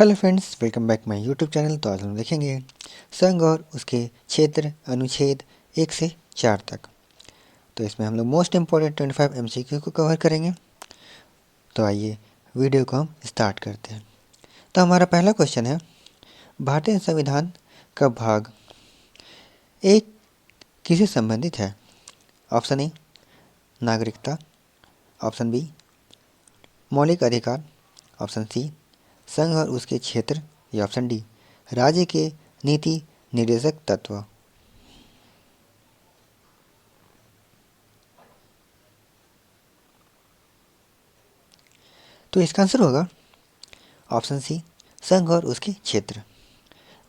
Hello friends, welcome back my YouTube channel. तो आज हम देखेंगे संघ और उसके क्षेत्र अनुच्छेद 1 से 4 तक। तो इसमें हम लोग मोस्ट इम्पॉर्टेंट 25 MCQ को कवर करेंगे। तो आइए वीडियो को हम स्टार्ट करते हैं। तो हमारा पहला क्वेश्चन है, भारतीय संविधान का भाग 1 किससे संबंधित है? ऑप्शन ए नागरिकता, ऑप्शन बी मौलिक अधिकार, ऑप्शन सी संघ और उसके क्षेत्र, या ऑप्शन डी राज्य के नीति निर्देशक तत्व। तो इसका आंसर होगा ऑप्शन सी संघ और उसके क्षेत्र।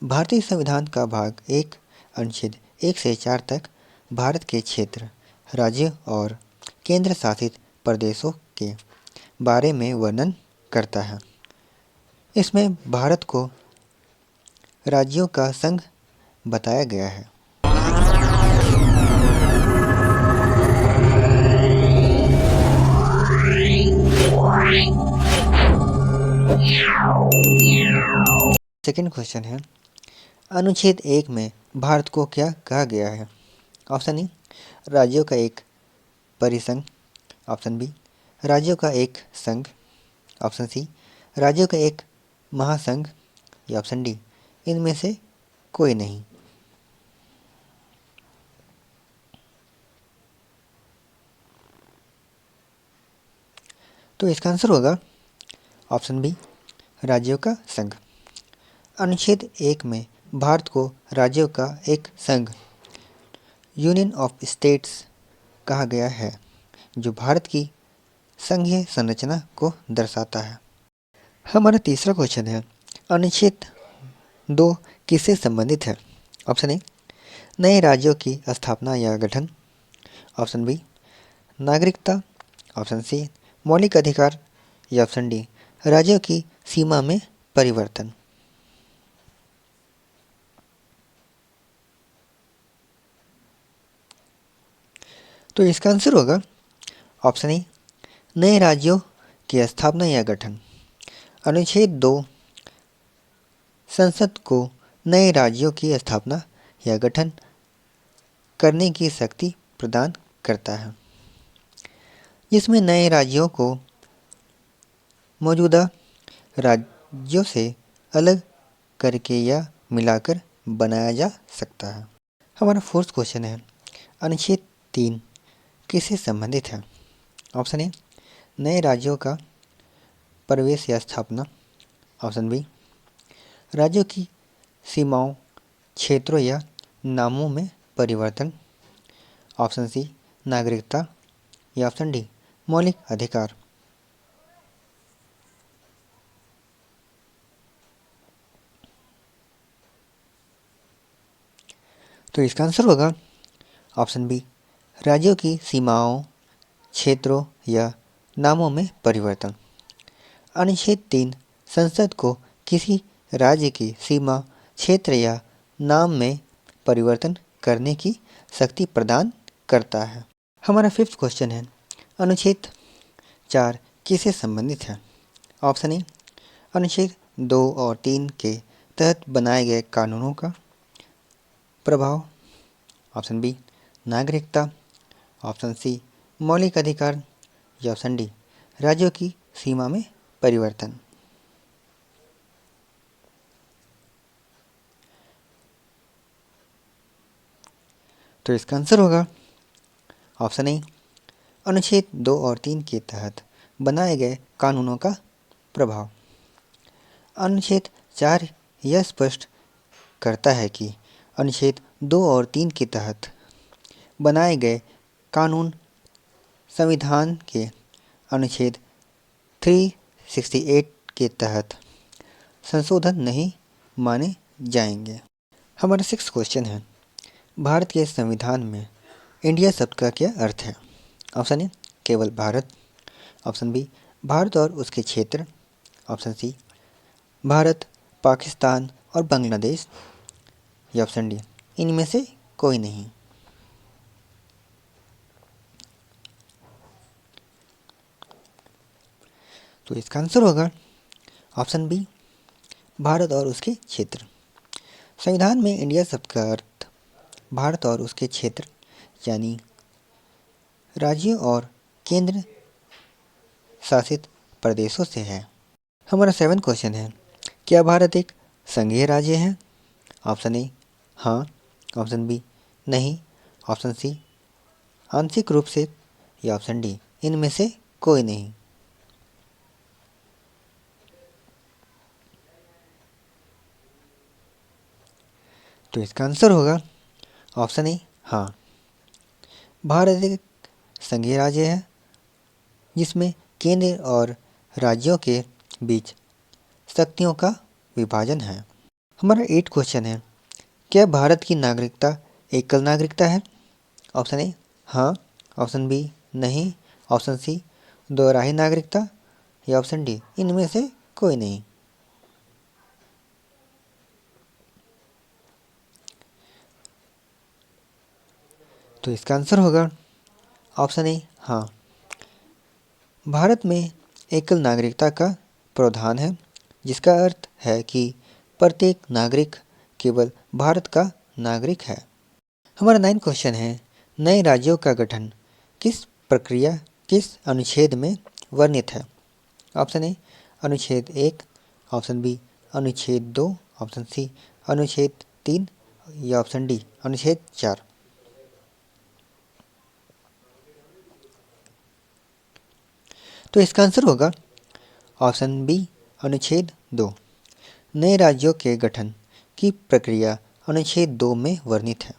भारतीय संविधान का भाग 1 अनुच्छेद 1 से 4 तक भारत के क्षेत्र, राज्य और केंद्र शासित प्रदेशों के बारे में वर्णन करता है। इसमें भारत को राज्यों का संघ बताया गया है। सेकंड क्वेश्चन है, अनुच्छेद 1 में भारत को क्या कहा गया है? ऑप्शन ए राज्यों का एक परिसंघ, ऑप्शन बी राज्यों का एक संघ, ऑप्शन सी राज्यों का एक महासंघ, या ऑप्शन डी इनमें से कोई नहीं। तो इसका आंसर होगा ऑप्शन बी राज्यों का संघ। अनुच्छेद 1 में भारत को राज्यों का एक संघ, यूनियन ऑफ स्टेट्स कहा गया है, जो भारत की संघीय संरचना को दर्शाता है। हमारा तीसरा क्वेश्चन है, अनुच्छेद 2 किससे संबंधित है? ऑप्शन ए नए राज्यों की स्थापना या गठन, ऑप्शन बी नागरिकता, ऑप्शन सी मौलिक अधिकार, या ऑप्शन डी राज्यों की सीमा में परिवर्तन। तो इसका आंसर होगा ऑप्शन ए नए राज्यों की स्थापना या गठन। अनुच्छेद 2 संसद को नए राज्यों की स्थापना या गठन करने की शक्ति प्रदान करता है, जिसमें नए राज्यों को मौजूदा राज्यों से अलग करके या मिलाकर बनाया जा सकता है। हमारा फोर्थ क्वेश्चन है, अनुच्छेद 3 किससे संबंधित है? ऑप्शन ए नए राज्यों का प्रवेश या स्थापना, ऑप्शन बी राज्यों की सीमाओं, क्षेत्रों या नामों में परिवर्तन, ऑप्शन सी नागरिकता, या ऑप्शन डी मौलिक अधिकार। तो इसका आंसर होगा ऑप्शन बी राज्यों की सीमाओं, क्षेत्रों या नामों में परिवर्तन। अनुच्छेद 3 संसद को किसी राज्य की सीमा, क्षेत्र या नाम में परिवर्तन करने की शक्ति प्रदान करता है। हमारा फिफ्थ क्वेश्चन है, अनुच्छेद 4 किससे संबंधित है? ऑप्शन ए अनुच्छेद 2 और 3 के तहत बनाए गए कानूनों का प्रभाव, ऑप्शन बी नागरिकता, ऑप्शन सी मौलिक अधिकार, या ऑप्शन डी राज्यों की सीमा में परिवर्तन। तो इसका आंसर होगा ऑप्शन ए अनुच्छेद 2 और 3 के तहत बनाए गए कानूनों का प्रभाव। अनुच्छेद 4 यह स्पष्ट करता है कि अनुच्छेद 2 और 3 के तहत बनाए गए कानून संविधान के अनुच्छेद 368 के तहत संशोधन नहीं माने जाएंगे। हमारा सिक्स क्वेश्चन है, भारत के संविधान में इंडिया शब्द का क्या अर्थ है? ऑप्शन ए केवल भारत, ऑप्शन बी भारत और उसके क्षेत्र, ऑप्शन सी भारत, पाकिस्तान और बांग्लादेश, या ऑप्शन डी इनमें से कोई नहीं। तो इसका आंसर होगा ऑप्शन बी भारत और उसके क्षेत्र। संविधान में इंडिया शब्द का अर्थ भारत और उसके क्षेत्र यानी राज्यों और केंद्र शासित प्रदेशों से है। हमारा 7 क्वेश्चन है, क्या भारत एक संघीय राज्य है? ऑप्शन ए हाँ, ऑप्शन बी नहीं, ऑप्शन सी आंशिक रूप से या ऑप्शन डी इनमें से कोई नहीं। तो इसका आंसर होगा ऑप्शन ए हाँ। भारत एक संघीय राज्य है जिसमें केंद्र और राज्यों के बीच शक्तियों का विभाजन है। हमारा 8 क्वेश्चन है, क्या भारत की नागरिकता एकल नागरिकता है? ऑप्शन ए हाँ, ऑप्शन बी नहीं, ऑप्शन सी दोहराई नागरिकता या ऑप्शन डी इनमें से कोई नहीं। तो इसका आंसर होगा ऑप्शन ए हाँ। भारत में एकल नागरिकता का प्रावधान है जिसका अर्थ है कि प्रत्येक नागरिक केवल भारत का नागरिक है। हमारा 9 क्वेश्चन है, नए राज्यों का गठन किस प्रक्रिया किस अनुच्छेद में वर्णित है? ऑप्शन ए अनुच्छेद 1, ऑप्शन बी अनुच्छेद 2, ऑप्शन सी अनुच्छेद 3 या ऑप्शन डी अनुच्छेद 4। तो इसका आंसर होगा ऑप्शन बी अनुच्छेद 2। नए राज्यों के गठन की प्रक्रिया अनुच्छेद 2 में वर्णित है।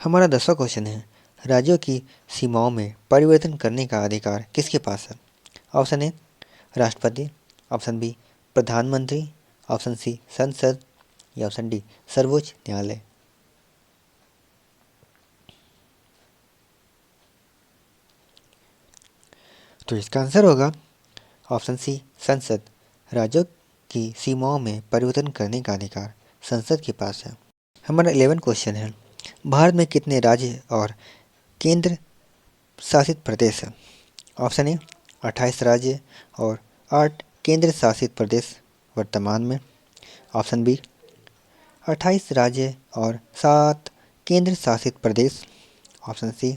हमारा 10वां क्वेश्चन है, राज्यों की सीमाओं में परिवर्तन करने का अधिकार किसके पास है? ऑप्शन ए राष्ट्रपति, ऑप्शन बी प्रधानमंत्री, ऑप्शन सी संसद या ऑप्शन डी सर्वोच्च न्यायालय। तो इसका आंसर होगा ऑप्शन सी संसद। राज्यों की सीमाओं में परिवर्तन करने का अधिकार संसद के पास है। हमारा 11 क्वेश्चन है, भारत में कितने राज्य और केंद्र शासित प्रदेश है? ऑप्शन ए 28 राज्य और 8 केंद्र शासित प्रदेश वर्तमान में, ऑप्शन बी 28 राज्य और 7 केंद्र शासित प्रदेश, ऑप्शन सी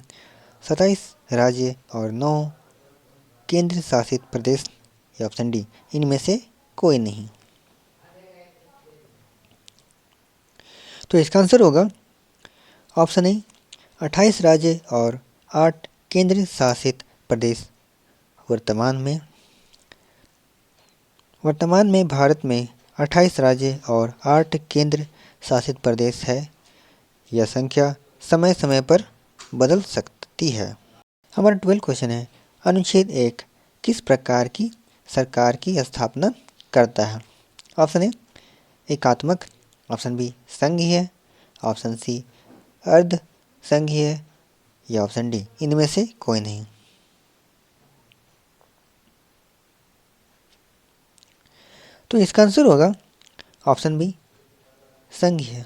27 राज्य और 9 केंद्र शासित प्रदेश या ऑप्शन डी इनमें से कोई नहीं। तो इसका आंसर होगा ऑप्शन ए 28 राज्य और 8 केंद्र शासित प्रदेश वर्तमान में भारत में 28 राज्य और 8 केंद्र शासित प्रदेश है। यह संख्या समय समय पर बदल सकती है। हमारा 12 क्वेश्चन है, अनुच्छेद 1 किस प्रकार की सरकार की स्थापना करता है? ऑप्शन ए एकात्मक, ऑप्शन बी संघीय, ऑप्शन सी अर्ध संघीय या ऑप्शन डी इनमें से कोई नहीं। तो इसका आंसर होगा ऑप्शन बी संघीय।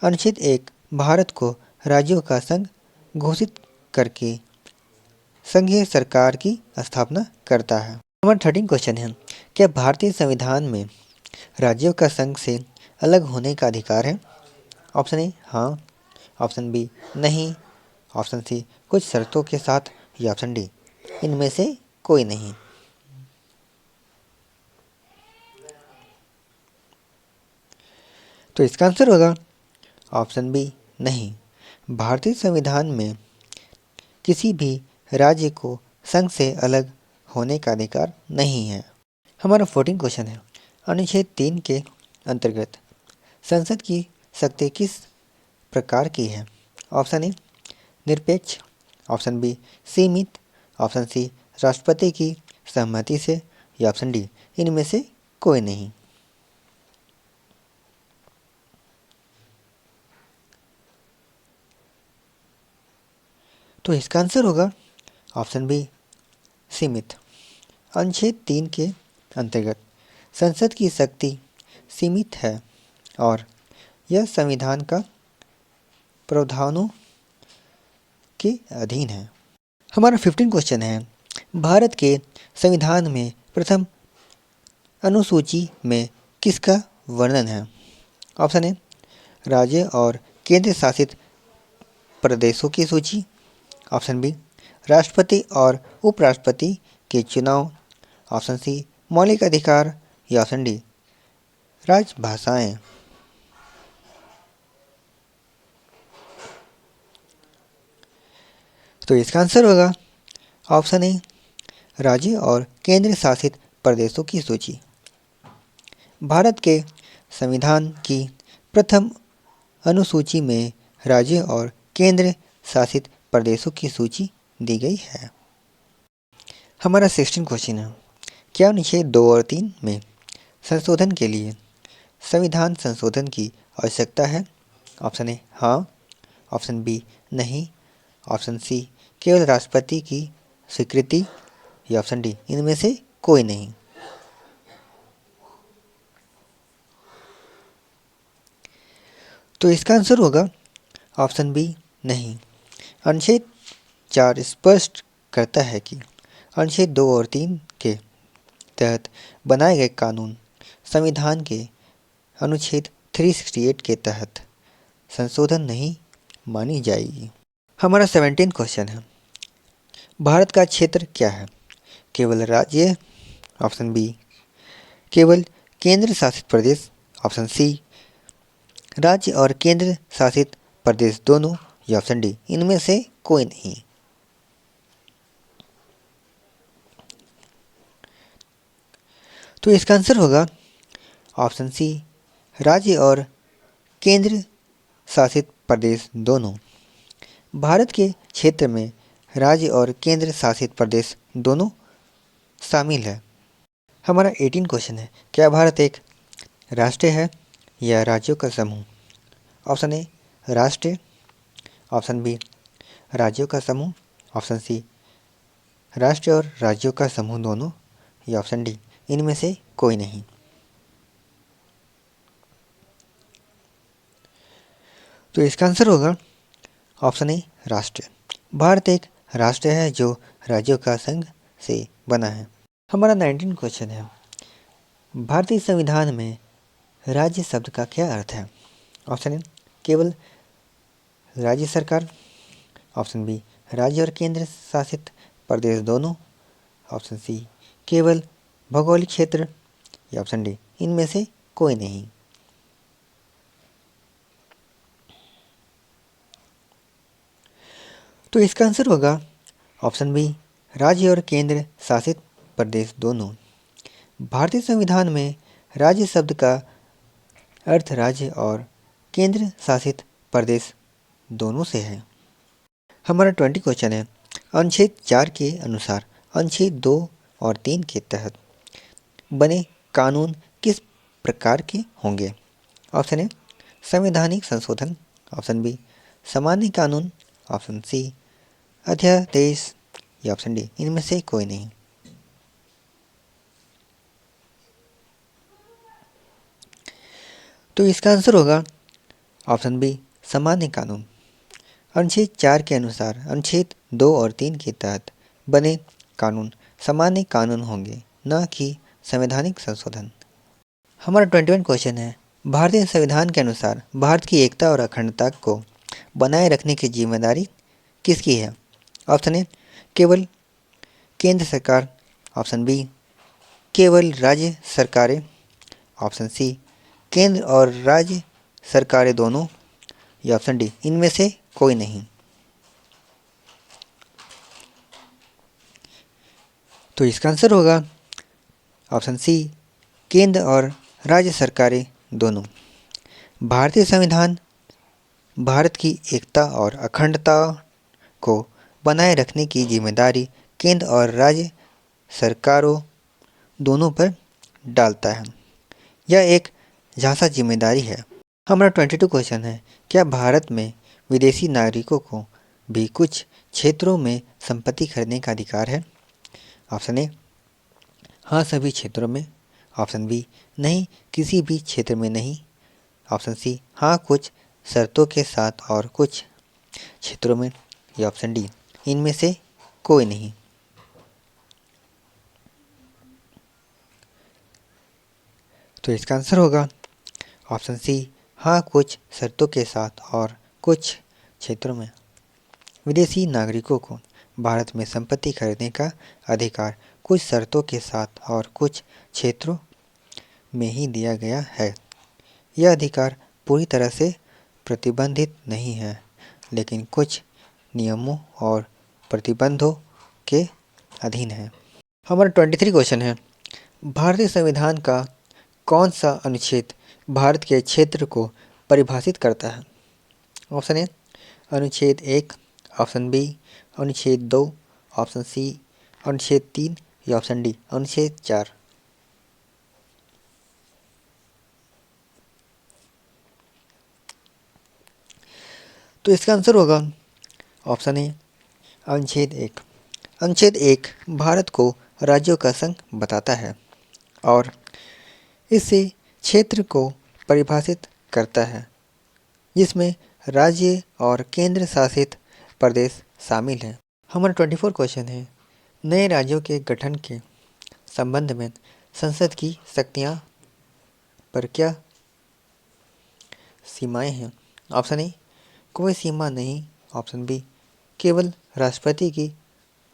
अनुच्छेद 1 भारत को राज्यों का संघ घोषित करके संघीय सरकार की स्थापना करता है। हमारा 13 क्वेश्चन है, क्या भारतीय संविधान में राज्यों का संघ से अलग होने का अधिकार है? ऑप्शन ए हाँ, ऑप्शन बी नहीं, ऑप्शन सी कुछ शर्तों के साथ या ऑप्शन डी इनमें से कोई नहीं। तो इसका आंसर होगा ऑप्शन बी नहीं। भारतीय संविधान में किसी भी राज्य को संघ से अलग होने का अधिकार नहीं है। हमारा 14 क्वेश्चन है, अनुच्छेद 3 के अंतर्गत संसद की शक्ति किस प्रकार की है? ऑप्शन ए निरपेक्ष, ऑप्शन बी सीमित, ऑप्शन सी राष्ट्रपति की सहमति से या ऑप्शन डी इनमें से कोई नहीं। तो इसका आंसर होगा ऑप्शन बी सीमित। अनुच्छेद 3 के अंतर्गत संसद की शक्ति सीमित है और यह संविधान का प्रावधानों के अधीन है। हमारा 15 क्वेश्चन है, भारत के संविधान में प्रथम अनुसूची में किसका वर्णन है। ऑप्शन ए राज्य और केंद्र शासित प्रदेशों की सूची। ऑप्शन बी राष्ट्रपति और उपराष्ट्रपति के चुनाव। ऑप्शन सी मौलिक अधिकार या ऑप्शन डी राजभाषाएं। तो इसका आंसर होगा ऑप्शन ए राज्य और केंद्र शासित प्रदेशों की सूची। भारत के संविधान की प्रथम अनुसूची में राज्य और केंद्र शासित प्रदेशों की सूची दी गई है। हमारा 16 क्वेश्चन है, क्या अनुच्छेद 2 और 3 में संशोधन के लिए संविधान संशोधन की आवश्यकता है? ऑप्शन ए हाँ, ऑप्शन बी नहीं, ऑप्शन सी केवल राष्ट्रपति की स्वीकृति या ऑप्शन डी इनमें से कोई नहीं। तो इसका आंसर होगा ऑप्शन बी नहीं। अनुच्छेद 4 स्पष्ट करता है कि अनुच्छेद 2 और 3 के तहत बनाए गए कानून संविधान के अनुच्छेद 368 के तहत संशोधन नहीं मानी जाएगी। हमारा 17 क्वेश्चन है, भारत का क्षेत्र क्या है? केवल राज्य, ऑप्शन बी केवल केंद्र शासित प्रदेश, ऑप्शन सी राज्य और केंद्र शासित प्रदेश दोनों या ऑप्शन डी इनमें से कोई नहीं। तो इसका आंसर होगा ऑप्शन सी राज्य और केंद्र शासित प्रदेश दोनों। भारत के क्षेत्र में राज्य और केंद्र शासित प्रदेश दोनों शामिल है। हमारा 18 क्वेश्चन है, क्या भारत एक राष्ट्र है या राज्यों का समूह? ऑप्शन ए राष्ट्र, ऑप्शन बी राज्यों का समूह, ऑप्शन सी राष्ट्र और राज्यों का समूह दोनों या ऑप्शन डी इनमें से कोई नहीं। तो इसका आंसर होगा ऑप्शन ए राष्ट्र। भारत एक राष्ट्र है जो राज्यों का संघ से बना है। हमारा 19 क्वेश्चन है, भारतीय संविधान में राज्य शब्द का क्या अर्थ है? ऑप्शन ए केवल राज्य सरकार, ऑप्शन बी राज्य और केंद्र शासित प्रदेश दोनों, ऑप्शन सी केवल भौगोलिक क्षेत्र या ऑप्शन डी इनमें से कोई नहीं। तो इसका आंसर होगा ऑप्शन बी राज्य और केंद्र शासित प्रदेश दोनों। भारतीय संविधान में राज्य शब्द का अर्थ राज्य और केंद्र शासित प्रदेश दोनों से है। हमारा 20 क्वेश्चन है, अनुच्छेद 4 के अनुसार अनुच्छेद 2 और 3 के तहत बने कानून किस प्रकार के होंगे? ऑप्शन ए संवैधानिक संशोधन, ऑप्शन बी सामान्य कानून, ऑप्शन सी अध्यादेश या ऑप्शन डी इनमें से कोई नहीं। तो इसका आंसर होगा ऑप्शन बी सामान्य कानून। अनुच्छेद 4 के अनुसार अनुच्छेद 2 और 3 के तहत बने कानून सामान्य कानून होंगे, न कि संवैधानिक संशोधन। हमारा 21 क्वेश्चन है, भारतीय संविधान के अनुसार भारत की एकता और अखंडता को बनाए रखने की जिम्मेदारी किसकी है? ऑप्शन ए केवल केंद्र सरकार, ऑप्शन बी केवल राज्य सरकारें, ऑप्शन सी केंद्र और राज्य सरकारें दोनों या ऑप्शन डी इनमें से कोई नहीं। तो इसका आंसर होगा ऑप्शन सी केंद्र और राज्य सरकारें दोनों। भारतीय संविधान भारत की एकता और अखंडता को बनाए रखने की जिम्मेदारी केंद्र और राज्य सरकारों दोनों पर डालता है। यह एक झांसा जिम्मेदारी है। हमारा 22 क्वेश्चन है, क्या भारत में विदेशी नागरिकों को भी कुछ क्षेत्रों में संपत्ति खरीदने का अधिकार है? ऑप्शन ए हाँ सभी क्षेत्रों में, ऑप्शन बी नहीं किसी भी क्षेत्र में नहीं, ऑप्शन सी हाँ कुछ शर्तों के साथ और कुछ क्षेत्रों में या ऑप्शन डी इनमें से कोई नहीं। तो इसका आंसर होगा ऑप्शन सी, हाँ कुछ शर्तों के साथ और कुछ क्षेत्रों में। विदेशी नागरिकों को भारत में संपत्ति खरीदने का अधिकार कुछ शर्तों के साथ और कुछ क्षेत्रों में ही दिया गया है। यह अधिकार पूरी तरह से प्रतिबंधित नहीं है, लेकिन कुछ नियमों और प्रतिबंधों के अधीन है। हमारा 23 क्वेश्चन है, भारतीय संविधान का कौन सा अनुच्छेद भारत के क्षेत्र को परिभाषित करता है? ऑप्शन ए अनुच्छेद 1, ऑप्शन बी अनुच्छेद 2, ऑप्शन सी अनुच्छेद 3 या ऑप्शन डी अनुच्छेद 4। तो इसका आंसर होगा ऑप्शन ए अनुच्छेद 1। अनुच्छेद 1 भारत को राज्यों का संघ बताता है और इससे क्षेत्र को परिभाषित करता है, जिसमें राज्य और केंद्र शासित प्रदेश शामिल हैं। हमारा 24 क्वेश्चन है, नए राज्यों के गठन के संबंध में संसद की शक्तियां पर क्या सीमाएं हैं? ऑप्शन ए कोई सीमा नहीं, ऑप्शन बी केवल राष्ट्रपति की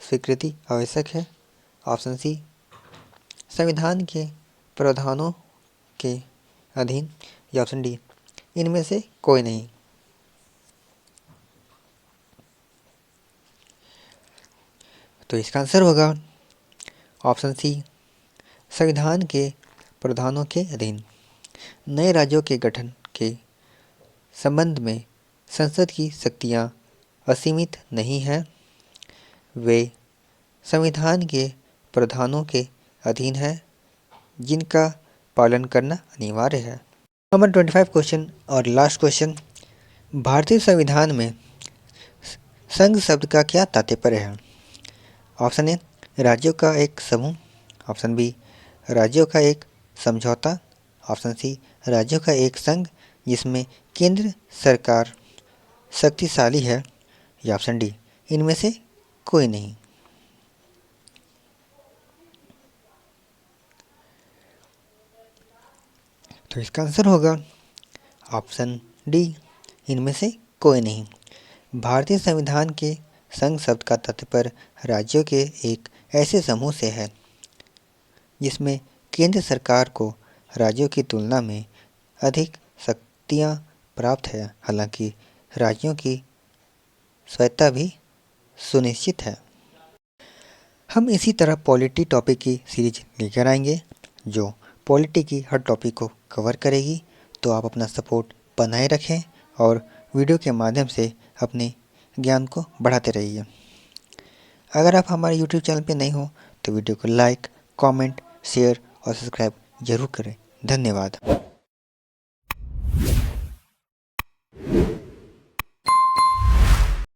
स्वीकृति आवश्यक है, ऑप्शन सी संविधान के प्रावधानों के अधीन या ऑप्शन डी इनमें से कोई नहीं। तो इसका आंसर होगा ऑप्शन सी संविधान के प्रावधानों के अधीन। नए राज्यों के गठन के संबंध में संसद की शक्तियां असीमित नहीं हैं, वे संविधान के प्रावधानों के अधीन है, जिनका पालन करना अनिवार्य है। नंबर 25 क्वेश्चन और लास्ट क्वेश्चन, भारतीय संविधान में संघ शब्द का क्या तात्पर्य है? ऑप्शन ए राज्यों का एक समूह, ऑप्शन बी राज्यों का एक समझौता, ऑप्शन सी राज्यों का एक संघ जिसमें केंद्र सरकार शक्तिशाली है, या ऑप्शन डी इनमें से कोई नहीं। तो इसका आंसर होगा ऑप्शन डी इनमें से कोई नहीं। भारतीय संविधान के संघ शब्द का तात्पर्य राज्यों के एक ऐसे समूह से है जिसमें केंद्र सरकार को राज्यों की तुलना में अधिक शक्तियां प्राप्त है, हालांकि राज्यों की स्वायत्तता भी सुनिश्चित है। हम इसी तरह पॉलिटी टॉपिक की सीरीज लेकर आएंगे जो पॉलिटी की हर टॉपिक को कवर करेगी। तो आप अपना सपोर्ट बनाए रखें और वीडियो के माध्यम से अपने ज्ञान को बढ़ाते रहिए। अगर आप हमारे YouTube चैनल पर नए हो तो वीडियो को लाइक, कमेंट, शेयर और सब्सक्राइब जरूर करें। धन्यवाद।